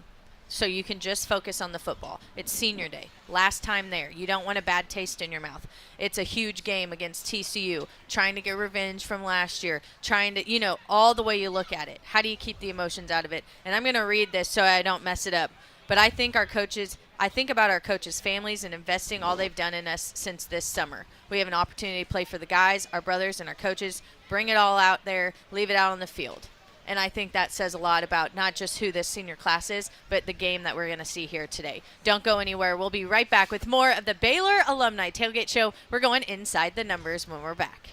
so you can just focus on the football? It's senior day, last time there. You don't want a bad taste in your mouth. It's a huge game against TCU, trying to get revenge from last year, trying to, all the way you look at it. How do you keep the emotions out of it? And I'm going to read this so I don't mess it up. But I think about our coaches' families and investing all they've done in us since this summer. We have an opportunity to play for the guys, our brothers, and our coaches. Bring it all out there, leave it out on the field. And I think that says a lot about not just who this senior class is, but the game that we're going to see here today. Don't go anywhere. We'll be right back with more of the Baylor Alumni Tailgate Show. We're going inside the numbers when we're back.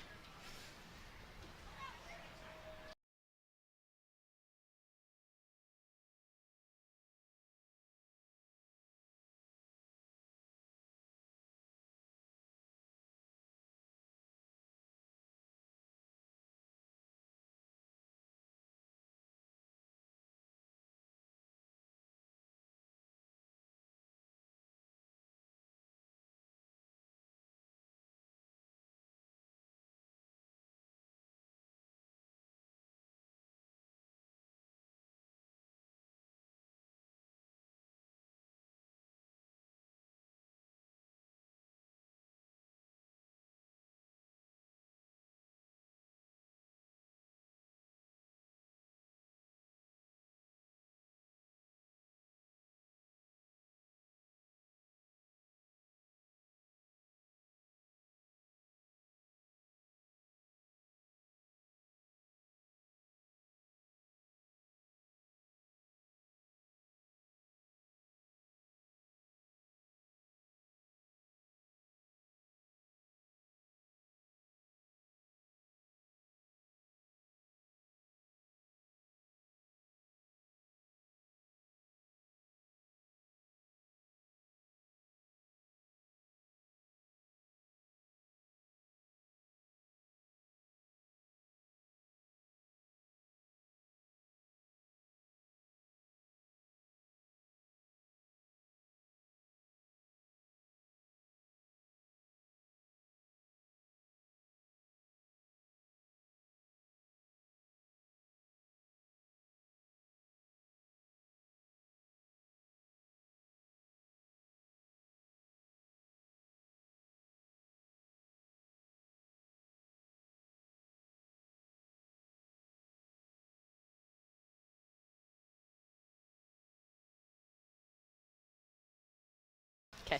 Okay.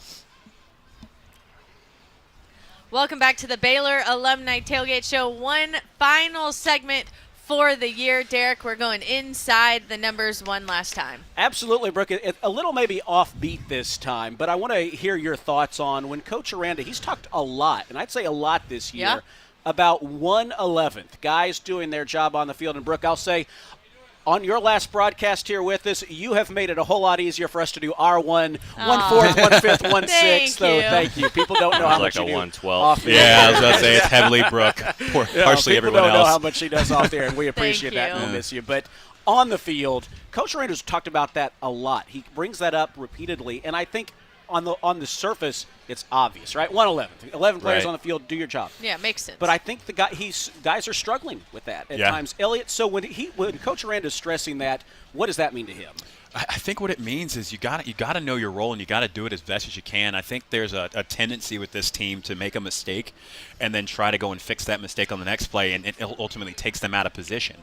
Welcome back to the Baylor Alumni Tailgate Show. One final segment for the year. Derek, we're going inside the numbers one last time. Absolutely, Brooke. A little maybe offbeat this time, but I want to hear your thoughts on when Coach Aranda, he's talked a lot, and I'd say a lot this year, about 1/11th, guys doing their job on the field. And, Brooke, I'll say, on your last broadcast here with us, you have made it a whole lot easier for us to do R1, 1/4, 1/5, 1/6. So thank you. People don't know how much like you a do 1/12. Yeah, I was going to say it's heavily Brooke. Partially everyone else. People don't know how else. much she does off there, and we appreciate that, and we'll miss you. But on the field, Coach Aranda's talked about that a lot. He brings that up repeatedly, and I think on the surface, it's obvious, right? 1/11, 11 players on the field, do your job. Yeah, makes sense. But I think guys are struggling with that at times. Elliot, so when Coach Aranda is stressing that, what does that mean to him? I think what it means is you got to know your role, and you got to do it as best as you can. I think there's a tendency with this team to make a mistake and then try to go and fix that mistake on the next play, and it ultimately takes them out of position.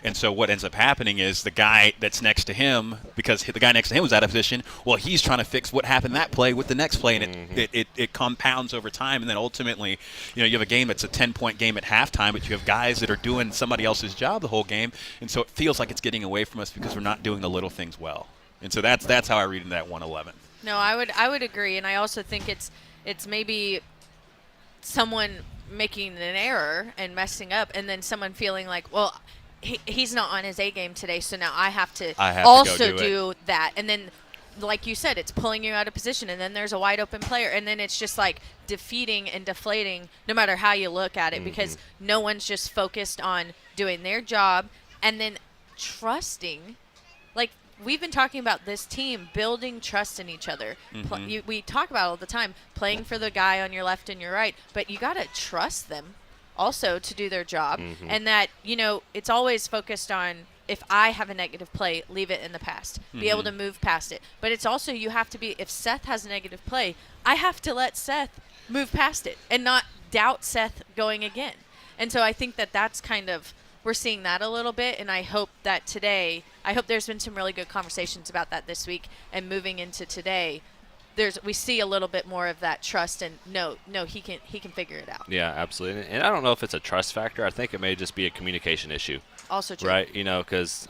And so what ends up happening is the guy that's next to him, because the guy next to him was out of position, well, he's trying to fix what happened that play with the next play, and it compounds over time. And then ultimately, you have a game that's a 10-point game at halftime, but you have guys that are doing somebody else's job the whole game, and so it feels like it's getting away from us because we're not doing the little things well. And so that's how I read in that 1/11. No, I would agree, and I also think it's maybe someone making an error and messing up, and then someone feeling like, well, he's not on his A game today, so now I have to also do that. And then, like you said, it's pulling you out of position, and then there's a wide open player, and then it's just like defeating and deflating no matter how you look at it, because no one's just focused on doing their job and then trusting. Like, we've been talking about this team building trust in each other. We talk about it all the time, playing for the guy on your left and your right, but you got to trust them also to do their job. And that, it's always focused on, if I have a negative play, leave it in the past. Be able to move past it. But it's also, you have to be, if Seth has a negative play, I have to let Seth move past it and not doubt Seth going again. And so I think that that's kind of, we're seeing that a little bit, and I hope that today, I hope there's been some really good conversations about that this week, and moving into today, we see a little bit more of that trust, and no, he can figure it out. Yeah, absolutely. And I don't know if it's a trust factor. I think it may just be a communication issue. Also true. Right, because,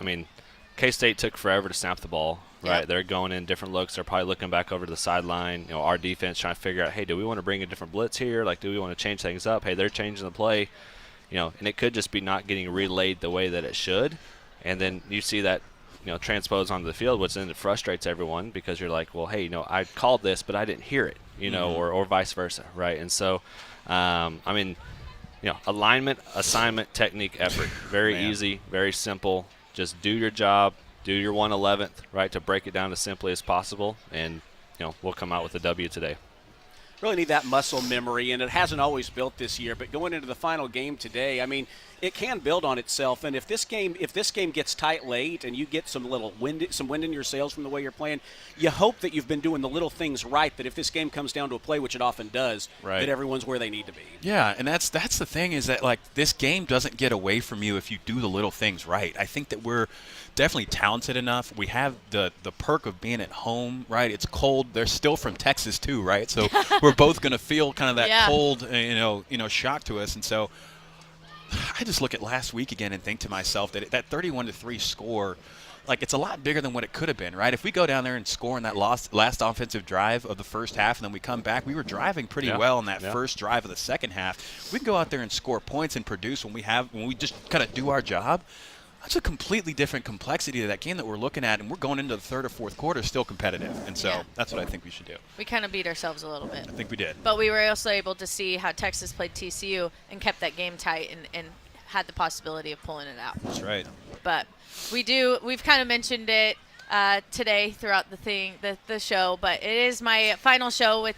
K-State took forever to snap the ball, right? Yep. They're going in different looks. They're probably looking back over to the sideline. Our defense trying to figure out, hey, do we want to bring a different blitz here? Like, do we want to change things up? Hey, they're changing the play. And it could just be not getting relayed the way that it should. And then you see that, transpose onto the field, which then it frustrates everyone because you're like, well, hey, I called this, but I didn't hear it, or vice versa, right? And so, alignment, assignment, technique, effort. Very easy, very simple. Just do your job, do your 1/11th, right, to break it down as simply as possible, and, we'll come out with a W today. Really need that muscle memory, and it hasn't always built this year. But going into the final game today, it can build on itself. And if this game gets tight late, and you get some wind in your sails from the way you're playing, you hope that you've been doing the little things right. That if this game comes down to a play, which it often does, right, that everyone's where they need to be. Yeah, and that's the thing, is that, like, this game doesn't get away from you if you do the little things right. I think that we're definitely talented enough. We have the perk of being at home, right? It's cold. They're still from Texas too, right? So we're both going to feel kind of that cold, shock to us. And so I just look at last week again and think to myself that 31-3 score, like, it's a lot bigger than what it could have been, right? If we go down there and score in that last offensive drive of the first half, and then we come back, we were driving pretty well in that first drive of the second half. We can go out there and score points and produce when we just kind of do our job. That's a completely different complexity to that game that we're looking at, and we're going into the third or fourth quarter still competitive. And so that's what I think we should do. We kind of beat ourselves a little bit. I think we did. But we were also able to see how Texas played TCU and kept that game tight and had the possibility of pulling it out. That's right. But we've kind of mentioned it today throughout the show, but it is my final show with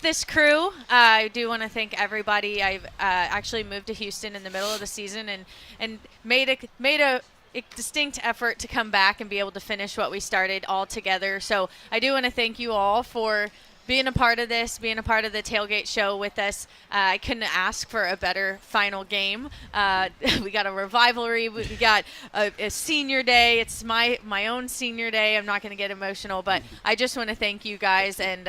this crew. I do want to thank everybody. I've actually moved to Houston in the middle of the season and made a distinct effort to come back and be able to finish what we started all together. So I do want to thank you all for being a part of this, being a part of the Tailgate Show with us. I couldn't ask for a better final game. We got a rivalry. We got a senior day. It's my own senior day. I'm not going to get emotional, but I just want to thank you guys and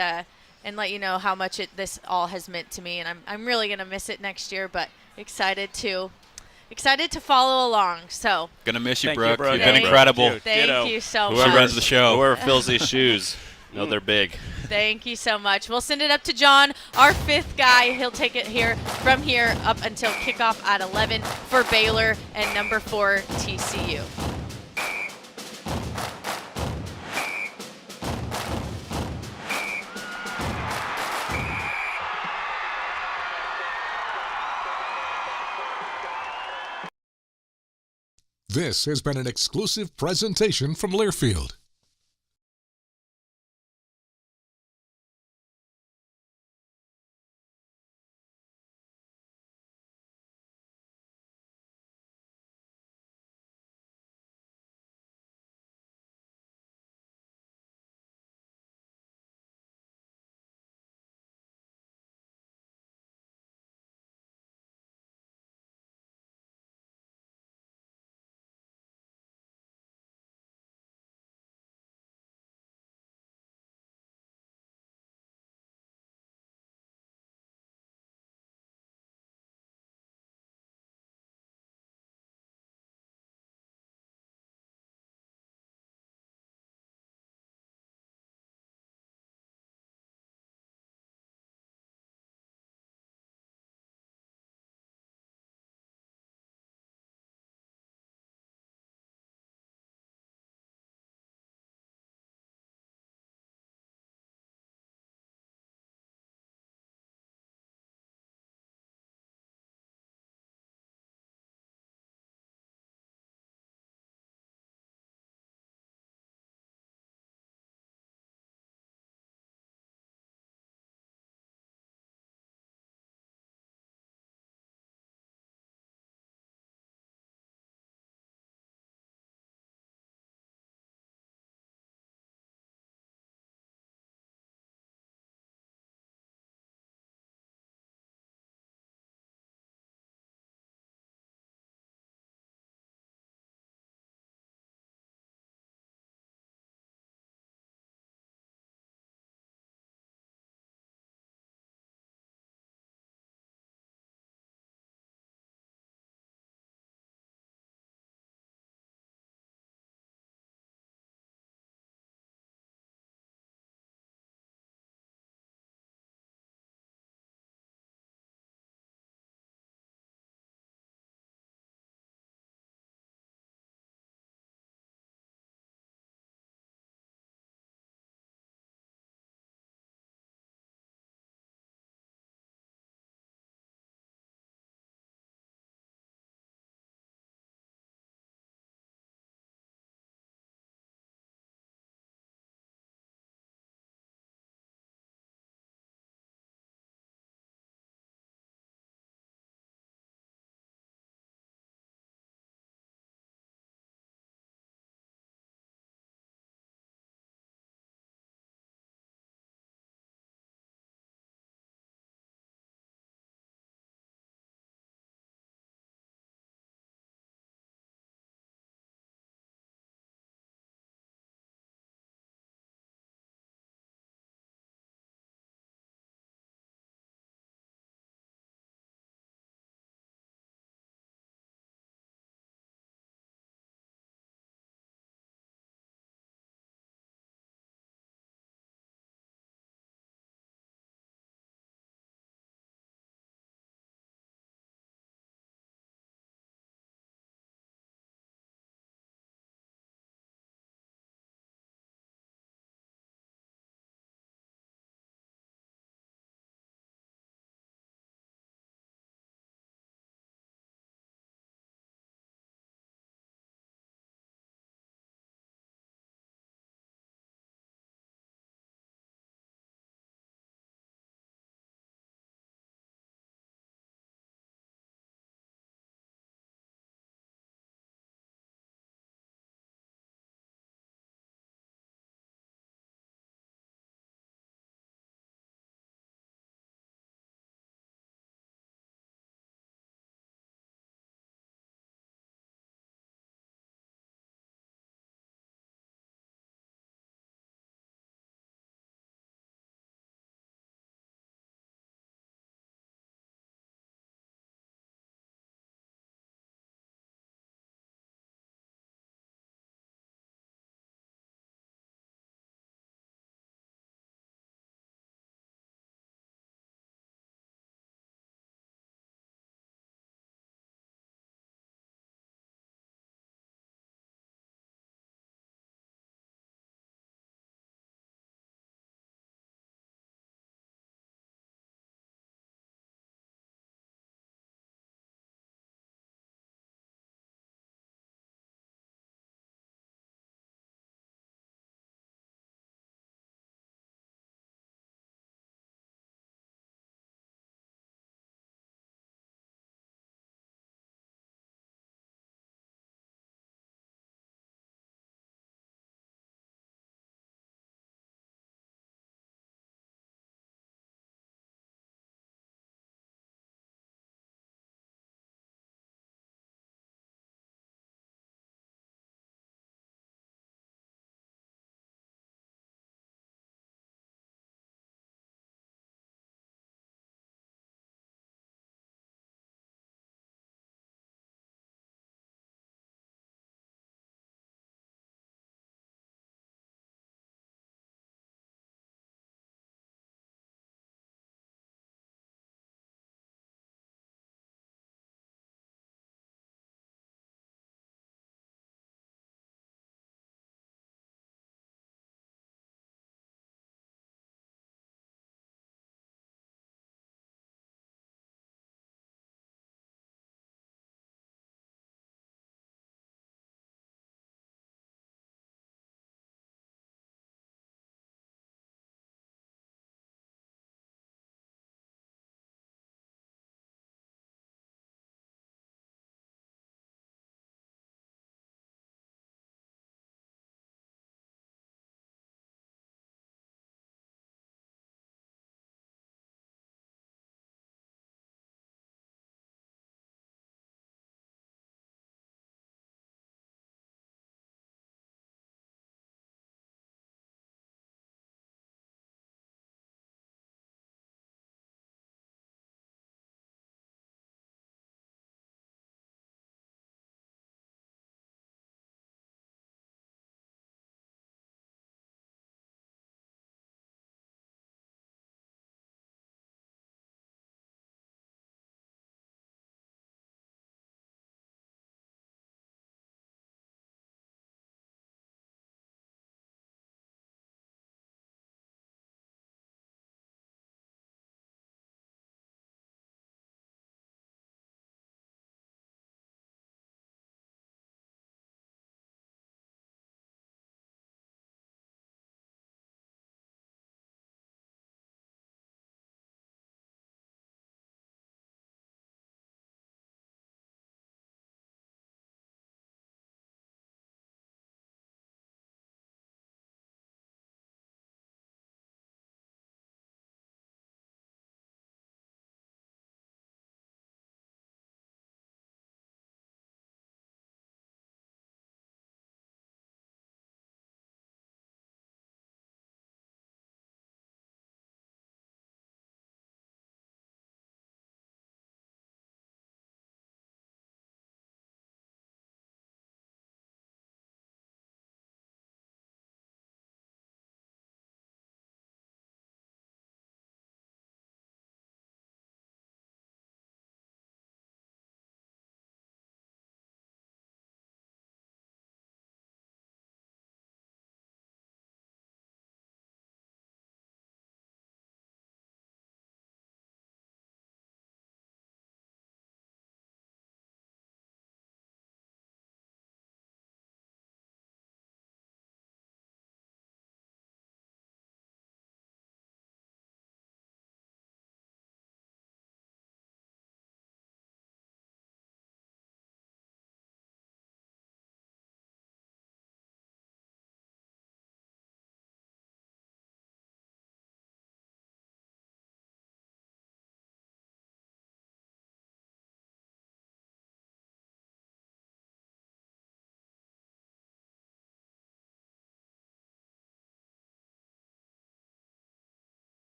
let you know how much this all has meant to me. And I'm really going to miss it next year, but excited to follow along. So gonna miss you, Thank you, Brooke. Brooke. You've been incredible. Thank you so much. Whoever runs the show, whoever fills these shoes, they're big. Thank you so much. We'll send it up to John, our fifth guy. He'll take it from here up until kickoff at 11 for Baylor and number 4 TCU. This has been an exclusive presentation from Learfield.